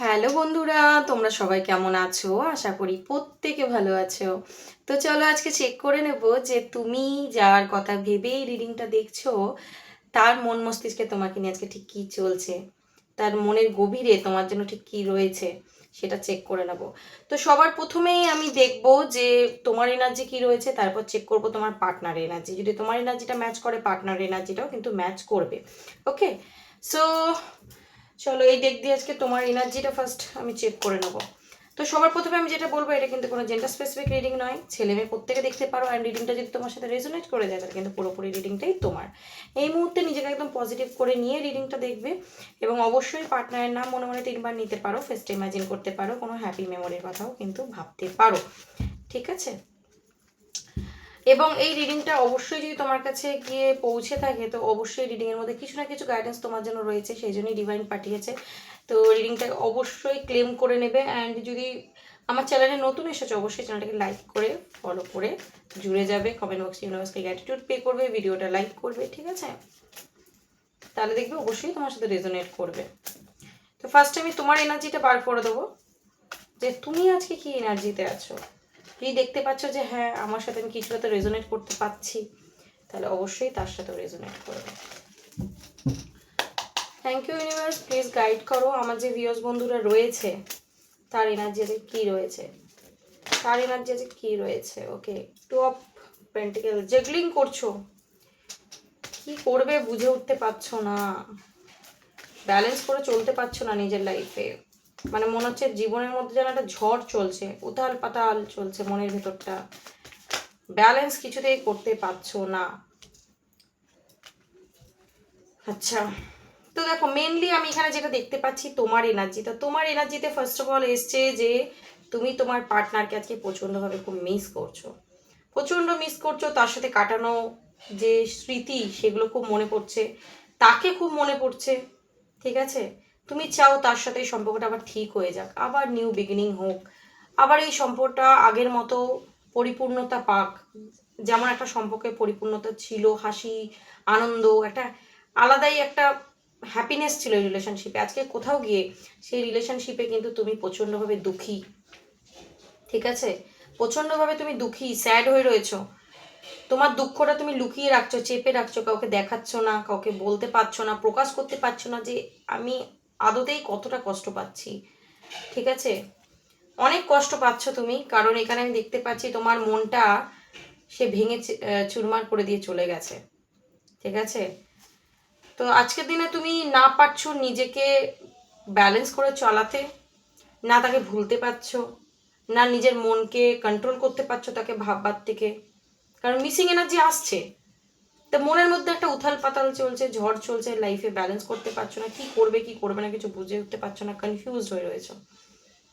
Hello বন্ধুরা, তোমরা সবাই কেমন আছো? আশা করি প্রত্যেকে ভালো আছো। তো চলো আজকে চেক করে নেব যে তুমি যার কথা ভেবেই রিডিংটা দেখছো তার মন মস্তিষ্কে তোমাকে নিয়ে আজকে ঠিক কী চলছে, তার মনের গভীরে তোমার জন্য ঠিক কী রয়েছে সেটা চেক করে নেব। তো সবার প্রথমেই আমি দেখব যে তোমার এনার্জি কী রয়েছে, তারপর চেক করব তোমার পার্টনারের এনার্জি। যদি তোমার এনার্জিটা ম্যাচ করে পার্টনারের এনার্জিটাও কিন্তু ম্যাচ করবে। ওকে, সো চলো এই ডেক দিয়ে আজকে তোমার এনার্জিটা ফার্স্ট আমি চেক করে নেবো। তো সবার প্রথমে আমি যেটা বলবো, এটা কিন্তু কোনো জেন্ডার স্পেসিফিক রিডিং নয়, ছেলে মেয়ে প্রত্যেকে দেখতে পারো। অ্যান্ড রিডিংটা যদি তোমার সাথে রেজোনেট করে যায় তাহলে কিন্তু পুরোপুরি রিডিংটাই তোমার। এই মুহূর্তে নিজেকে একদম পজিটিভ করে নিয়ে রিডিংটা দেখবে এবং অবশ্যই পার্টনারের নাম মনে মনে 3বার নিতে পারো, ফেসটা ইমাজিন করতে পারো, কোনো হ্যাপি মেমোরির কথাও কিন্তু ভাবতে পারো। ঠিক আছে, এবং এই রিডিংটা অবশ্যই যদি তোমার কাছে গিয়ে পৌঁছে থাকে তো অবশ্যই রিডিংয়ের মধ্যে কিছু না কিছু গাইডেন্স তোমার জন্য রয়েছে, সেই জন্যই ডিভাইন পাঠিয়েছে। তো রিডিংটা অবশ্যই ক্লেম করে নেবে। অ্যান্ড যদি আমার চ্যানেলে নতুন এসেছে অবশ্যই চ্যানেলটাকে লাইক করে ফলো করে জুড়ে যাবে, কমেন্ট বক্সে ইউনিভার্সকে গ্র্যাটিটিউড পে করবে, ভিডিওটা লাইক করবে। ঠিক আছে, তাহলে দেখবে অবশ্যই তোমার সাথে রেজোনেট করবে। তো ফার্স্ট আমি তোমার এনার্জিটা বার করে দেবো যে তুমি আজকে কি এনার্জিতে আছো। যদি দেখতে পাচ্ছ যে হ্যাঁ আমার সাথে আমি কিছুটা তো রেজোনেট করতে পারছি, তাহলে অবশ্যই তার সাথেও রেজোনেট করবে। Thank you universe, please guide করো আমার যে ভিউয়ার্স বন্ধুরা রয়েছে তার এনার্জি আজকে কী রয়েছে, তার এনার্জি আজকে কী রয়েছে। ওকে, 2 অফ পেন্টিকেল, জেগলিং করছো, কি করবে বুঝে উঠতে পারছো না, ব্যালেন্স করে চলতে পারছো না নিজের লাইফে। মানে মনে হচ্ছে জীবনের মধ্যে যেন একটা ঝড় চলছে, উথাল পাতাল চলছে মনের ভেতরটা, ব্যালেন্স কিছুতেই করতে পারছো না। আচ্ছা, তো দেখো মেনলি আমি এখানে যেটা দেখতে পাচ্ছি তোমার এনার্জি, তো তোমার এনার্জিতে ফার্স্ট অফ অল এসছে যে তুমি তোমার পার্টনারকে আজকে প্রচণ্ডভাবে খুব মিস করছো, প্রচণ্ড মিস করছো। তার সাথে কাটানো যে স্মৃতি সেগুলো খুব মনে পড়ছে, তাকে খুব মনে পড়ছে। ঠিক আছে, তুমি চাও তার সাথে এই সম্পর্কটা আবার ঠিক হয়ে যাক, আবার নিউ বিগিনিং হোক, আবার এই সম্পর্কটা আগের মতো পরিপূর্ণতা পাক। যেমন একটা সম্পর্কে পরিপূর্ণতা ছিল, হাসি আনন্দ, একটা আলাদাই একটা হ্যাপিনেস ছিল এই রিলেশনশিপে, আজকে কোথাও গিয়ে সেই রিলেশনশিপে কিন্তু তুমি প্রচণ্ডভাবে দুঃখী। ঠিক আছে, প্রচণ্ডভাবে তুমি দুঃখী, স্যাড হয়ে রয়েছো। তোমার দুঃখটা তুমি লুকিয়ে রাখছো, চেপে রাখছো, কাউকে দেখাচ্ছ না, কাউকে বলতে পারছো না, প্রকাশ করতে পারছো না যে আমি আদতেই কতটা কষ্ট পাচ্ছি। ঠিক আছে, অনেক কষ্ট পাচ্ছ তুমি, কারণ এখানে আমি দেখতে পাচ্ছি তোমার মনটা সে ভেঙে চুরমার করে দিয়ে চলে গেছে। ঠিক আছে, তো আজকের দিনে তুমি না পারছো নিজেকে ব্যালেন্স করে চলাতে, না তাকে ভুলতে পারছো, না নিজের মনকে কন্ট্রোল করতে পারছো তাকে ভাববার থেকে, কারণ মিসিং এনার্জি আসছে। তো মনের মধ্যে একটা উথাল পাতাল চলছে, ঝড় চলছে, লাইফে ব্যালেন্স করতে পারছো না, কি করবে কি করবে না কিছু বুঝে উঠতে পারছো না, কনফিউজড হয়ে রয়েছো।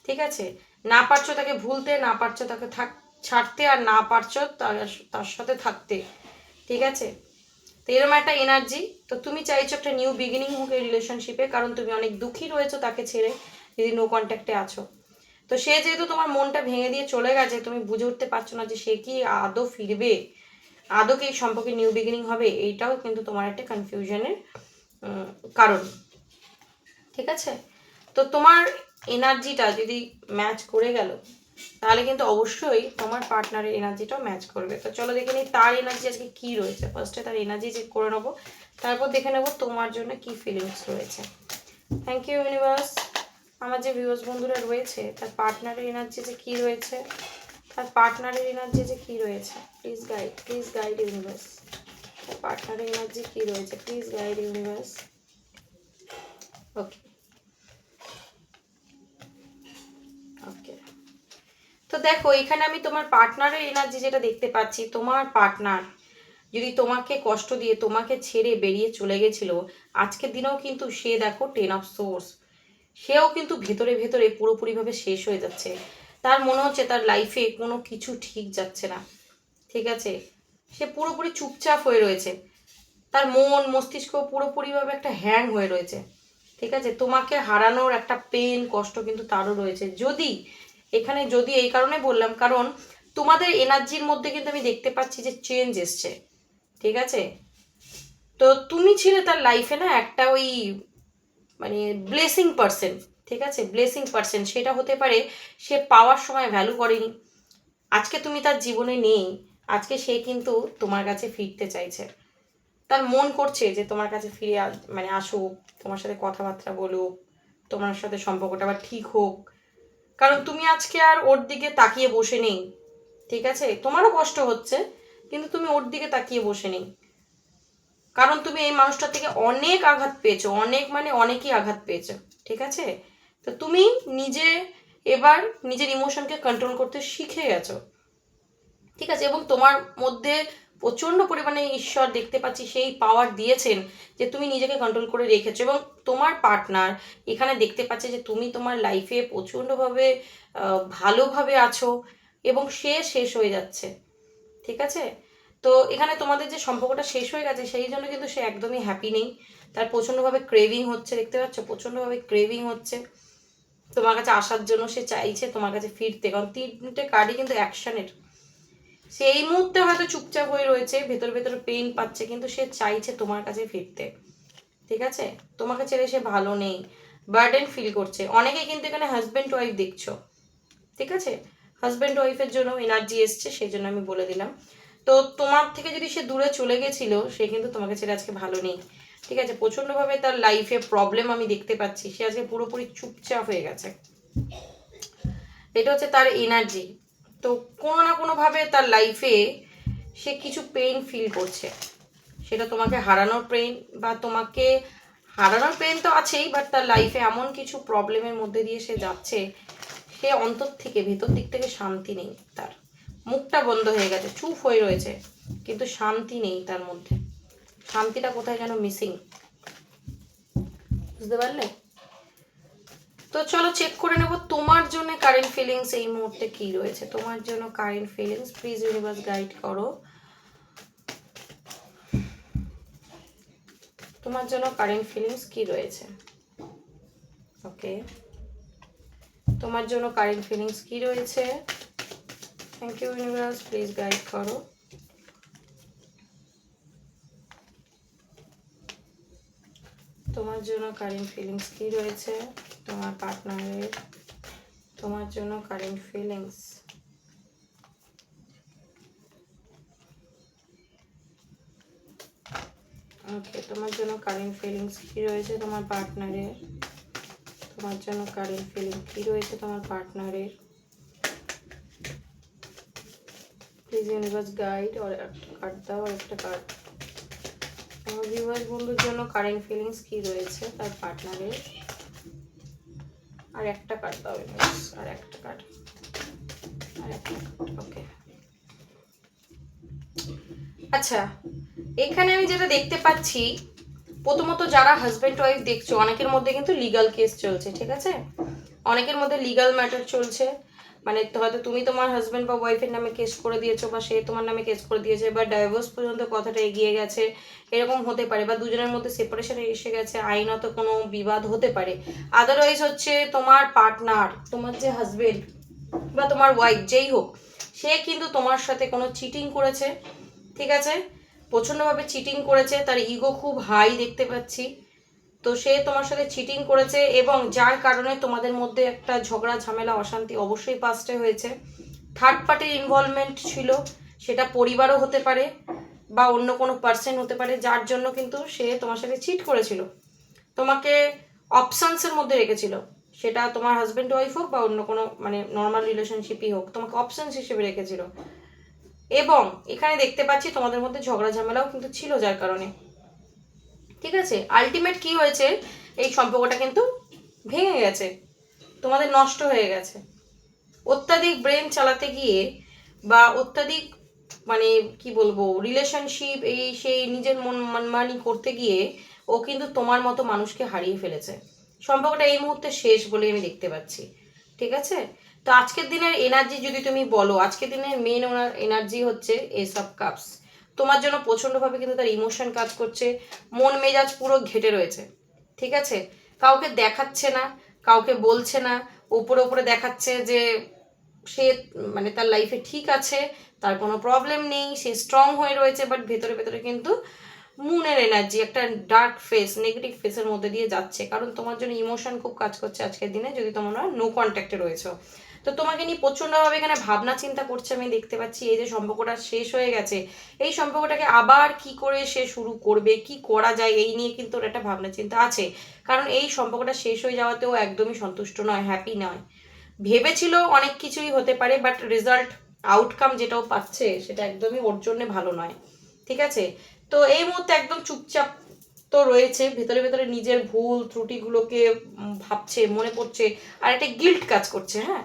ঠিক আছে, না পারছো তাকে ভুলতে, না পারছো তাকে ছাড়তে, আর না পারছো তার সাথে থাকতে। ঠিক আছে, তো এরকম একটা এনার্জি। তো তুমি চাইছো একটা নিউ বিগিনিং হোক এই রিলেশনশিপে, কারণ তুমি অনেক দুঃখী রয়েছো তাকে ছেড়ে, যদি নো কন্ট্যাক্টে আছো। তো সে যেহেতু তোমার মনটা ভেঙে দিয়ে চলে গেছে, তুমি বুঝে উঠতে পারছো না যে সে কি আদৌ ফিরবে, আদৌ কি এই সম্পর্কে নিউ বিগিনিং হবে, এইটাও কিন্তু তোমার একটা কনফিউশনের কারণ। ঠিক আছে, তো তোমার এনার্জিটা যদি ম্যাচ করে গেল তাহলে কিন্তু অবশ্যই তোমার পার্টনারের এনার্জিটাও ম্যাচ করবে। তো চলো দেখে নিই তার এনার্জি আজকে কী রয়েছে। ফার্স্টে তার এনার্জি চেক করে নেবো, তারপর দেখে নেবো তোমার জন্য কি ফিলিংস রয়েছে। থ্যাংক ইউ ইউনিভার্স, আমার যে ভিউয়ার্স বন্ধুরা রয়েছে তার পার্টনারের এনার্জি যে কী রয়েছে, তার পার্টনারের এনার্জি যে কী রয়েছে, প্লিজ গাইড ইউনিভার্স। তার পার্টনারের এনার্জি কী রয়েছে, প্লিজ গাইড ইউনিভার্স। ওকে ওকে, তো দেখো এখানে আমি তোমার পার্টনারের এনার্জি যেটা দেখতে পাচ্ছি, তোমার পার্টনার যদি তোমাকে কষ্ট দিয়ে তোমাকে ছেড়ে বেরিয়ে চলে গেছিল, আজকের দিনেও কিন্তু সে দেখো 10 অফ সোর্স, সেও কিন্তু ভেতরে ভেতরে পুরোপুরিভাবে শেষ হয়ে যাচ্ছে। তার মনে হচ্ছে তার লাইফে কোনো কিছু ঠিক যাচ্ছে না। ঠিক আছে, সে পুরোপুরি চুপচাপ হয়ে রয়েছে, তার মন মস্তিষ্ক পুরোপুরিভাবে একটা হ্যাং হয়ে রয়েছে। ঠিক আছে, তোমাকে হারানোর একটা পেন কষ্ট কিন্তু তারও রয়েছে। যদি এখানে যদি এই কারণে বললাম, কারণ তোমাদের এনার্জির মধ্যে কিন্তু আমি দেখতে পাচ্ছি যে চেঞ্জ এসছে। ঠিক আছে, তো তুমি ছিলে তার লাইফে না একটা ওই মানে ব্লেসিং পার্সন। ঠিক আছে, ব্লেসিং পার্সন। সেটা হতে পারে সে পাওয়ার সময় ভ্যালু করেনি, আজকে তুমি তার জীবনে নেই, আজকে সে কিন্তু তোমার কাছে ফিরতে চাইছে, তার মন করছে যে তোমার কাছে ফিরে মানে আসুক, তোমার সাথে কথাবার্তা বলুক, তোমার সাথে সম্পর্কটা আবার ঠিক হোক। কারণ তুমি আজকে আর ওর দিকে তাকিয়ে বসে নেই, ঠিক আছে, তোমারও কষ্ট হচ্ছে কিন্তু তুমি ওর দিকে তাকিয়ে বসে নেই, কারণ তুমি এই মানুষটার থেকে অনেক আঘাত পেয়েছো, অনেক মানে অনেকই আঘাত পেয়েছো, ঠিক আছে। তো তুমি নিজে এবার নিজের ইমোশনকে কন্ট্রোল করতে শিখে গেছো, ঠিক আছে, এবং তোমার মধ্যে প্রচণ্ড পরিমাণে ঈশ্বর দেখতে পাচ্ছি সেই পাওয়ার দিয়েছেন যে তুমি নিজেকে কন্ট্রোল করে রেখেছো, এবং তোমার পার্টনার এখানে দেখতে পাচ্ছে যে তুমি তোমার লাইফে প্রচণ্ডভাবে ভালোভাবে আছো এবং সে শেষ হয়ে যাচ্ছে, ঠিক আছে। তো এখানে তোমাদের যে সম্পর্কটা শেষ হয়ে গেছে সেই জন্য কিন্তু সে একদমই হ্যাপি নেই, তার প্রচণ্ডভাবে ক্রেভিং হচ্ছে, দেখতে পাচ্ছ প্রচণ্ডভাবে ক্রেভিং হচ্ছে তোমার কাছে আসার জন্য, সে চাইছে তোমার কাছে ফিরতে, কারণ তিনটে কার্ডই কিন্তু অ্যাকশনের। সে এই মুহূর্তে হয়তো চুপচাপ হয়ে রয়েছে, ভেতর ভেতর পেইন পাচ্ছে, কিন্তু সে চাইছে তোমার কাছে ফিরতে, ঠিক আছে। তোমাকে ছেড়ে সে ভালো নেই, বার্ডেন ফিল করছে। অনেকে কিন্তু এখানে হাজব্যান্ড ওয়াইফ দেখছো, ঠিক আছে, হাজব্যান্ড ওয়াইফের জন্য এনার্জি এসছে, সেই জন্য আমি বলে দিলাম। তো তোমার থেকে যদি সে দূরে চলে গেছিল, সে কিন্তু তোমাকে ছেড়ে আজকে ভালো নেই, ঠিক আছে, প্রচণ্ডভাবে তার লাইফে প্রবলেম আমি দেখতে পাচ্ছি, সে আজকে পুরোপুরি চুপচাপ হয়ে গেছে, এটা হচ্ছে তার এনার্জি। তো কোনো না কোনোভাবে তার লাইফে সে কিছু পেইন ফিল করছে, সেটা তোমাকে হারানোর পেইন বা তোমাকে হারানোর পেইন তো আছেই, বাট তার লাইফে এমন কিছু প্রবলেমের মধ্যে দিয়ে সে যাচ্ছে, সে অন্তর থেকে ভেতর দিক থেকে শান্তি নেই, তার মুখটা বন্ধ হয়ে গেছে, চুপ হয়ে রয়েছে, কিন্তু শান্তি নেই তার মধ্যে, শান্তিটা কোথায় যেন মিসিং, বুঝতে পারলে। তো চলো চেক করে নেব তোমার জন্য কারেন্ট ফিলিংস এই মুহূর্তে কি রয়েছে, তোমার জন্য current feelings please universe guide করো, তোমার জন্য কারেন্ট ফিলিংস কি রয়েছে। ওকে, তোমার জন্য কারেন্ট ফিলিংস কি রয়েছে, thank you universe, please guide করো। তোমার জন্য কারেন্ট ফিলিংস কি রয়েছে, তোমার পার্টনারের, তোমার জন্য কারেন্ট ফিলিংস। ওকে, তোমার জন্য কারেন্ট ফিলিংস কি রয়েছে তোমার পার্টনারের, তোমার জন্য কারেন্ট ফিলিং কি রয়েছে তোমার পার্টনারের, প্লিজ ইউনিভার্স গাইড, আর একটা কার্ড দাও, আর একটা কার্ড। আমার ভিউয়ার্স বন্ধুর জন্য কারেন্ট ফিলিংস কি রয়েছে তার পার্টনারের, আর একটা কার্ড দাও ইউনিভার্স, আর একটা কার্ড, আর একটা কার্ড। ওকে, আচ্ছা, এখানে আমি যেটা দেখতে পাচ্ছি, প্রথমত যারা হাজব্যান্ড ওয়াইফ দেখছো অনেকের মধ্যে কিন্তু লিগাল কেস চলছে, ঠিক আছে, অনেকের মধ্যে লিগাল ম্যাটার চলছে, মানে হয়তো তুমি তোমার হাজব্যান্ড বা ওয়াইফের নামে কেস করে দিয়েছো, বা সে তোমার নামে কেস করে দিয়েছে, বা ডাইভোর্স পর্যন্ত কথাটা এগিয়ে গেছে, এরকম হতে পারে, বা দুজনের মধ্যে সেপারেশনে এসে গেছে, আইনত কোনো বিবাদ হতে পারে। আদারওয়াইজ হচ্ছে তোমার পার্টনার, তোমার যে হাজব্যান্ড বা তোমার ওয়াইফ যেই হোক, সে কিন্তু তোমার সাথে কোনো চিটিং করেছে, ঠিক আছে, প্রচণ্ডভাবে চিটিং করেছে, তার ইগো খুব হাই দেখতে পাচ্ছি। তো সে তোমার সাথে চিটিং করেছে, এবং যার কারণে তোমাদের মধ্যে একটা ঝগড়া ঝামেলা অশান্তি অবশ্যই পাস্টে হয়েছে, থার্ড পার্টির ইনভলভমেন্ট ছিল, সেটা পরিবারও হতে পারে বা অন্য কোনো পার্সন হতে পারে, যার জন্য কিন্তু সে তোমার সাথে চিট করেছিল, তোমাকে অপশানসের মধ্যে রেখেছিল, সেটা তোমার হাজব্যান্ড ওয়াইফ হোক বা অন্য কোনো মানে নর্মাল রিলেশনশিপই হোক, তোমাকে অপশানস হিসেবে রেখেছিল, এবং এখানে দেখতে পাচ্ছি তোমাদের মধ্যে ঝগড়া ঝামেলাও কিন্তু ছিল, যার কারণে, ঠিক আছে, আলটিমেট কি হয়েছে, এই সম্পর্কটা কিন্তু ভেঙে গেছে, তোমাদের নষ্ট হয়ে গেছে, অত্যাধিক ব্রেন চালাতে গিয়ে বা অত্যাধিক মানে কি বলবো রিলেশনশিপ এই সেই নিজের মনমানি করতে গিয়ে ও কিন্তু তোমার মতো মানুষকে হারিয়ে ফেলেছে, সম্পর্কটা এই মুহূর্তে শেষ বলে আমি দেখতে পাচ্ছি, ঠিক আছে। তো আজকের দিনের এনার্জি যদি তুমি বলো, আজকের দিনের মেন ওনার এনার্জি হচ্ছে এস অফ কাপস, তোমার জন্য প্রচণ্ডভাবে কিন্তু তার ইমোশন কাজ করছে, মন মেজাজ পুরো ঘেটে রয়েছে, ঠিক আছে, কাউকে দেখাচ্ছে না, কাউকে বলছে না, উপরে উপরে দেখাচ্ছে যে সে মানে তার লাইফে ঠিক আছে, তার কোনো প্রবলেম নেই, সে স্ট্রং হয়ে রয়েছে, বাট ভেতরে ভেতরে কিন্তু মুনের এনার্জি, একটা ডার্ক ফেস, নেগেটিভ ফেসের মধ্যে দিয়ে যাচ্ছে, কারণ তোমার জন্য ইমোশন খুব কাজ করছে আজকের দিনে, যদি তোমরা নো কন্ট্যাক্টে রয়েছো। তো তোমাকে নিয়ে প্রচণ্ডভাবে এখানে ভাবনা চিন্তা করছে আমি দেখতে পাচ্ছি। এই যে সম্পর্কটা শেষ হয়ে গেছে, এই সম্পর্কটাকে আবার কি করে সে শুরু করবে, কি করা যায়, এই নিয়ে কিন্তু ওর একটা ভাবনা চিন্তা আছে। কারণ এই সম্পর্কটা শেষ হয়ে যাওয়াতেও একদমই সন্তুষ্ট নয়, হ্যাপি নয়। ভেবেছিল অনেক কিছুই হতে পারে, বাট রেজাল্ট, আউটকাম যেটাও পাচ্ছে সেটা একদমই ওর জন্য ভালো নয়। ঠিক আছে, তো এই মুহূর্তে একদম চুপচাপ তো রয়েছে, ভেতরে ভেতরে নিজের ভুল ত্রুটিগুলোকে ভাবছে, মনে পড়ছে, আর একটা গিল্ট কাজ করছে। হ্যাঁ,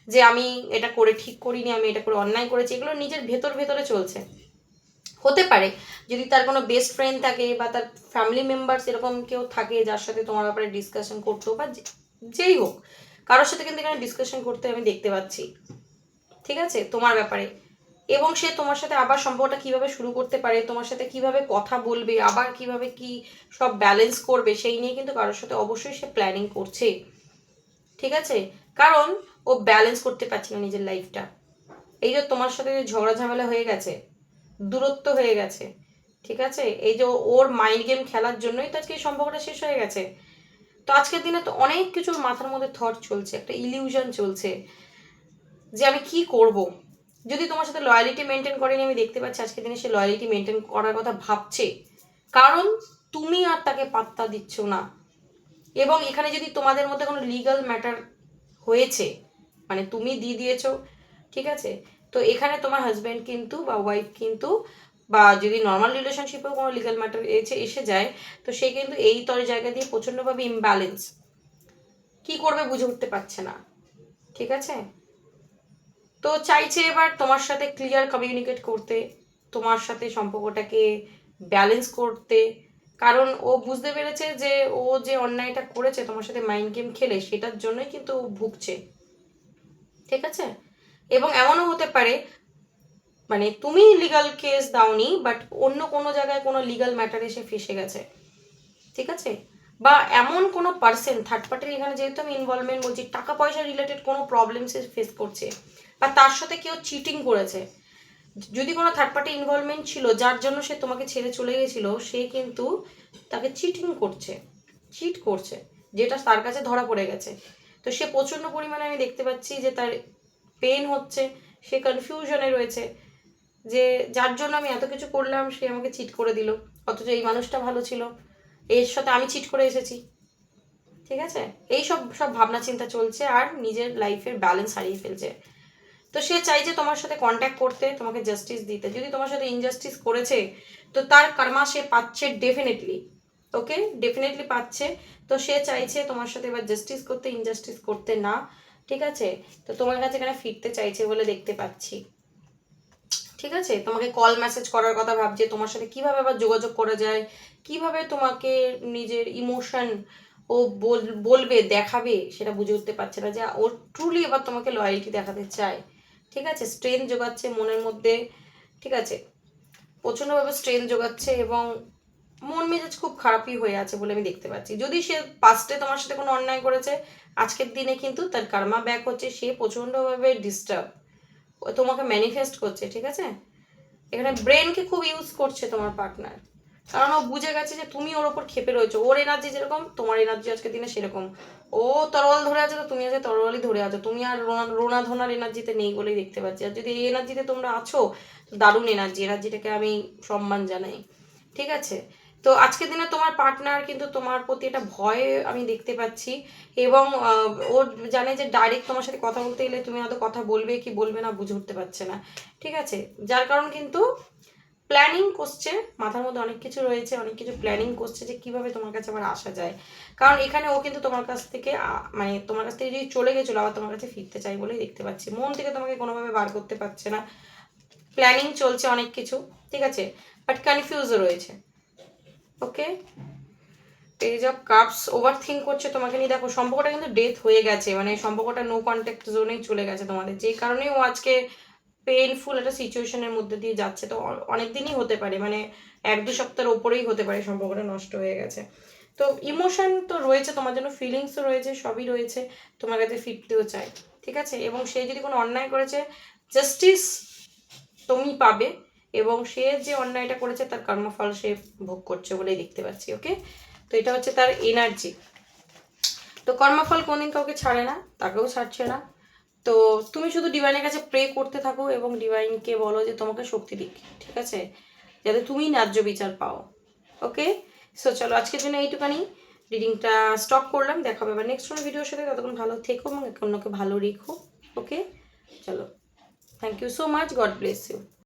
যে আমি এটা করে ঠিক করিনি, আমি এটা করে অন্যায় করেছি, এগুলো নিজের ভেতর ভেতরে চলছে। হতে পারে যদি তার কোনো বেস্ট ফ্রেন্ড থাকে বা তার ফ্যামিলি মেম্বার্স এরকম কেউ থাকে যার সাথে তোমার ব্যাপারে ডিসকাশন করতো, বা যেই হোক, কারোর সাথে কিন্তু এখানে ডিসকাশন করতে আমি দেখতে পাচ্ছি। ঠিক আছে, তোমার ব্যাপারে। এবং সে তোমার সাথে আবার সম্পর্কটা কিভাবে শুরু করতে পারে, তোমার সাথে কিভাবে কথা বলবে, আবার কিভাবে কি সব ব্যালেন্স করবে, সেই নিয়ে কিন্তু কারোর সাথে অবশ্যই সে প্ল্যানিং করছে। ঠিক আছে, কারণ ও ব্যালেন্স করতে পারছে না নিজের লাইফটা। এই যে তোমার সাথে যে ঝগড়া ঝামেলা হয়ে গেছে, দূরত্ব হয়ে গেছে, ঠিক আছে, এই যে ওর মাইন্ড গেম খেলার জন্যই তো আজকে এই সম্পর্কটা শেষ হয়ে গেছে। তো আজকের দিনে তো অনেক কিছু মাথার মধ্যে থট চলছে, একটা ইলিউশন চলছে যে আমি কি করব। যদি তোমার সাথে লয়ালিটি মেনটেন করেনি, আমি দেখতে পাচ্ছি আজকের দিনে সে লয়ালিটি মেনটেন করার কথা ভাবছে, কারণ তুমি আর তাকে পাত্তা দিচ্ছ না। এবং এখানে যদি তোমাদের মধ্যে কোনো লিগাল ম্যাটার হয়েছে, মানে তুমি দিয়ে দিয়েছো, ঠিক আছে, তো এখানে তোমার হাজব্যান্ড কিন্তু বা ওয়াইফ কিন্তু, বা যদি নর্মাল রিলেশনশিপেও কোনো লিগাল ম্যাটার এসে যায়, তো সে কিন্তু এই জায়গা দিয়ে প্রচণ্ডভাবে ইমব্যালেন্স, কি করবে বুঝে উঠতে পারছে না। ঠিক আছে, তো চাইছে এবার তোমার সাথে ক্লিয়ার কমিউনিকেট করতে, তোমার সাথে সম্পর্কটাকে ব্যালেন্স করতে, কারণ ও বুঝতে পেরেছে যে ও যে অন্যায়টা করেছে তোমার সাথে মাইন্ড গেম খেলে, সেটার জন্যই কিন্তু ও ভুগছে। ঠিক আছে, এবং এমনও হতে পারে মানে তুমি লিগাল কেস দাওনি, বাট অন্য কোনো জায়গায় কোনো লিগাল ম্যাটারে সে ফেসে গেছে। ঠিক আছে, বা এমন কোনো পার্সন থার্ড পার্টির, এখানে যেহেতু আমি ইনভলভমেন্ট বলছি, টাকা পয়সা রিলেটেড কোনো প্রবলেম সে ফেস করছে, বা তার সাথে কেউ চিটিং করেছে। যদি কোনো থার্ড পার্টি ইনভলভমেন্ট ছিল যার জন্য সে তোমাকে ছেড়ে চলে গেছিল, সে কিন্তু তাকে চিটিং করছে, চিট করছে, যেটা তার কাছে ধরা পড়ে গেছে। তো সে প্রচণ্ড পরিমাণে আমি দেখতে পাচ্ছি যে তার পেন হচ্ছে, সে কনফিউশনে রয়েছে, যে যার জন্য আমি এত কিছু করলাম সে আমাকে চিট করে দিল, অথচ এই মানুষটা ভালো ছিল, এর সাথে আমি চিট করে এসেছি। ঠিক আছে, এই সব সব ভাবনা চিন্তা চলছে, আর নিজের লাইফের ব্যালেন্স হারিয়ে ফেলছে। তো সে চাইছে তোমার সাথে কন্ট্যাক্ট করতে, তোমাকে জাস্টিস দিতে। যদি তোমার সাথে ইনজাস্টিস করেছে, তো তার কর্মা সে পাচ্ছে ডেফিনেটলি। ওকে, ডেফিনেটলি পাচ্ছে। তো সে চাইছে তোমার সাথে এবার জাস্টিস করতে, ইনজাস্টিস করতে না। ঠিক আছে, তো তোমার কাছে এখানে ফিরতে চাইছে বলে দেখতে পাচ্ছি। ঠিক আছে, তোমাকে কল মেসেজ করার কথা ভাবছে, তোমার সাথে কিভাবে আবার যোগাযোগ করা যায়, কিভাবে তোমাকে নিজের ইমোশন ও বলবে, দেখাবে, সেটা বুঝে উঠতে পারছে না, যে ও ট্রুলি এবার তোমাকে লয়ালিটি দেখাতে চায়। ঠিক আছে, স্ট্রেন জোগাচ্ছে মনের মধ্যে। ঠিক আছে, প্রচণ্ডভাবে স্ট্রেন জোগাচ্ছে, এবং মন মেজাজ খুব খারাপই হয়ে আছে বলে আমি দেখতে পাচ্ছি। যদি সে পাস্টে তোমার সাথে কোনো অন্যায় করেছে, আজকের দিনে কিন্তু তার কার্মা ব্যাক হচ্ছে, সে প্রচণ্ডভাবে ডিস্টার্ব, ও তোমাকে ম্যানিফেস্ট করছে। ঠিক আছে, এখানে ব্রেনকে খুব ইউজ করছে তোমার পার্টনার, কারণ ও বুঝে গেছে যে তুমি ওর ওপর ক্ষেপে রয়েছো। ওর এনার্জি যেরকম, তোমার এনার্জি আজকের দিনে সেরকম। ও তরোয়াল ধরে আছে, তো তুমি আজকে তরোয়ালই ধরে আছো। তুমি আর রোনা ধোনার এনার্জিতে নেই বলেই দেখতে পাচ্ছি। আর যদি এই এনার্জিতে তোমরা আছো, তো দারুণ এনার্জি, এনার্জিটাকে আমি সম্মান জানাই। ঠিক আছে, তো আজকের দিনে তোমার পার্টনার কিন্তু তোমার প্রতি একটা ভয় আমি দেখতে পাচ্ছি, এবং ও জানে যে ডাইরেক্ট তোমার সাথে কথা বলতে গেলে তুমি হয়তো কথা বলবে কি বলবে না বুঝে উঠতে পারছে না। ঠিক আছে, যার কারণ কিন্তু প্ল্যানিং করছে, মাথার মধ্যে অনেক কিছু রয়েছে, অনেক কিছু প্ল্যানিং করছে যে কিভাবে তোমার কাছে আবার আসা যায়। কারণ এখানে ও কিন্তু তোমার কাছ থেকে মানে তোমার কাছ থেকে যদি চলে গেছিলো, আবার তোমার কাছে ফিরতে চাই বলেই দেখতে পাচ্ছি। মন থেকে তোমাকে কোনোভাবে বার করতে পারছে না, প্ল্যানিং চলছে অনেক কিছু। ঠিক আছে, বাট কনফিউজও রয়েছে। Okay, page of cups, over think করছে তোমাকে নিয়ে। দেখো সম্পর্কটা কিন্তু ডেথ হয়ে গেছে, মানে সম্পর্কটা নো কন্ট্যাক্ট জোনেই চলে গেছে তোমাদের, যেই কারণেই ও আজকে পেইনফুল একটা সিচুয়েশনের মধ্যে দিয়ে যাচ্ছে। তো অনেক দিনই হতে পারে, মানে 1-2 সপ্তাহের ওপরেই হতে পারে সম্পর্কটা নষ্ট হয়ে গেছে। তো ইমোশন তো রয়েছে তোমার জন্য, ফিলিংসও রয়েছে, সবই রয়েছে, তোমার কাছে ফিরতেও চাই। ঠিক আছে, এবং সে যদি কোনো অন্যায় করেছে, জাস্টিস তুমি পাবে, এবং সে যে অন্যায়টা করেছে তার কর্মফল সে ভোগ করছে বলেই দেখতে পাচ্ছি। ওকে, তো এটা হচ্ছে তার এনার্জি। তো কর্মফল কোনদিন কাউকে ছাড়ে না, তাকেও ছাড়ছে না। তো তুমি শুধু ডিভাইনের কাছে প্রে করতে থাকো এবং ডিভাইনকে বলো যে তোমাকে শক্তি দিক, ঠিক আছে, যাতে তুমি ন্যায্য বিচার পাও। ওকে, সো চলো আজকের জন্য এইটুখানি, রিডিংটা স্টপ করলাম। দেখা হবে আবার নেক্সট কোনো ভিডিওর সাথে। ততক্ষণ ভালো থেকো এবং অন্যকে ভালো রেখো। ওকে, চলো, thank you so much, God bless you.